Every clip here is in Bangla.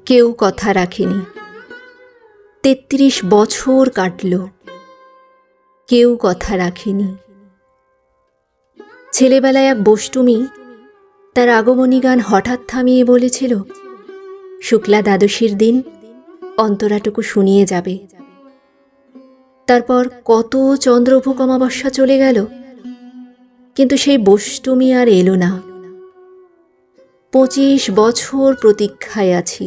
কেউ কথা রাখেনি। ৩৩ বছর কাটল, কেউ কথা রাখেনি। ছেলেবেলায় এক বষ্টুমি তার আগমনী গান হঠাৎ থামিয়ে বলেছিল, শুক্লা দ্বাদশীর দিন অন্তরাটুকু শুনিয়ে যাবে। তারপর কত চন্দ্রভোগ অমাবস্যা চলে গেল, কিন্তু সেই বষ্টুমি আর এলো না। ২৫ বছর প্রতীক্ষায় আছি।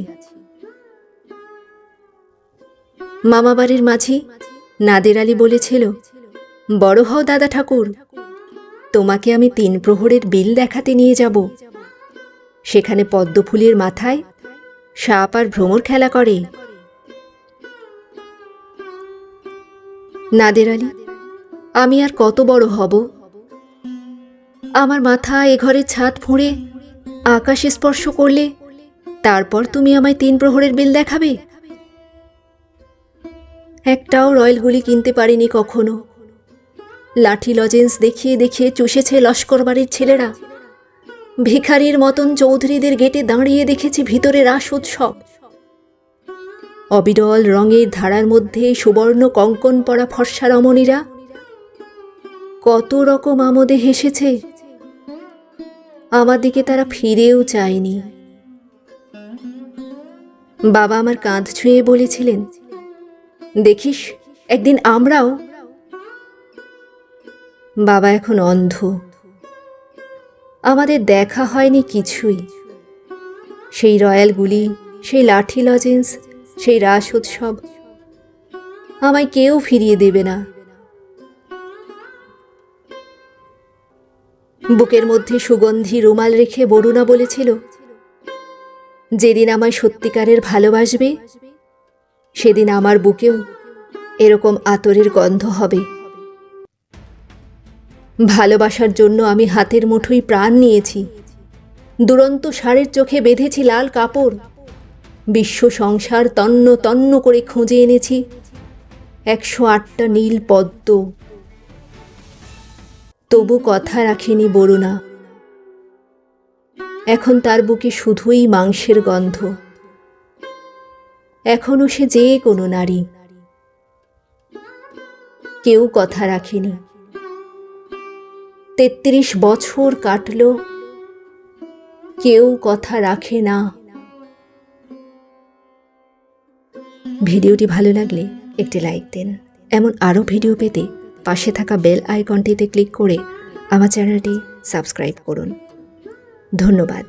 মামাবাড়ির মাঝি নাদের আলী বলেছিল, বড় হও দাদা ঠাকুর, তোমাকে আমি ৩ প্রহরের বিল দেখাতে নিয়ে যাব। সেখানে পদ্মফুলের মাথায় সাপ আর ভ্রমর খেলা করে। নাদের আলী, আমি আর কত বড় হব? আমার মাথা এ ঘরের ছাদ ফুঁড়ে আকাশে স্পর্শ করলে তারপর তুমি আমায় ৩ প্রহরের বিল দেখাবে? একটাও রয়্যাল গুলি কিনতে পারিনি কখনো। লাঠি লজেন্স দেখিয়ে দেখিয়ে চুষেছে লস্কর বাড়ির ছেলেরা। ভিখারির মতন চৌধুরীদের গেটে দাঁড়িয়ে দেখেছি ভিতরে রাস উৎসব। অবিরল রঙের ধারার মধ্যে সুবর্ণ কঙ্কন পরা ফর্সা রমণীরা কত রকম আমোদে হেসেছে। আমার দিকে তারা ফিরেও চায়নি। বাবা আমার কাঁধ ছুঁয়ে বলেছিলেন, দেখিস একদিন আমরাও। বাবা এখন অন্ধ। আমাদের দেখা হয়নি কিছুই। সেই রয়্যাল গুলি, সেই লাঠি লজেন্স, সেই রাস উৎসব আমায় কেউ ফিরিয়ে দেবে না। বুকের মধ্যে সুগন্ধি রুমাল রেখে বরুণা বলেছিল, যেদিন আমায় সত্যিকারের ভালোবাসবে সেদিন আমার বুকেও এরকম আতরের গন্ধ হবে। ভালোবাসার জন্য আমি হাতের মুঠোয় প্রাণ নিয়েছি। দুরন্ত ষাঁড়ের চোখে বেঁধেছি লাল কাপড়। বিশ্ব সংসার তন্ন তন্ন করে খুঁজে এনেছি ১০৮টা নীল পদ্ম। তবু কথা রাখেনি বরুণা। এখন তার বুকে শুধুই মাংসের গন্ধ। এখনো সে যে কোনো নারী। কেউ কথা রাখেনি। ৩৩ বছর কাটল, কেউ কথা রাখে না। ভিডিওটি ভালো লাগলে একটি লাইক দিন। এমন আরও ভিডিও পেতে পাশে থাকা বেল আইকনটিতে ক্লিক করে আমার চ্যানেলটি সাবস্ক্রাইব করুন। ধন্যবাদ।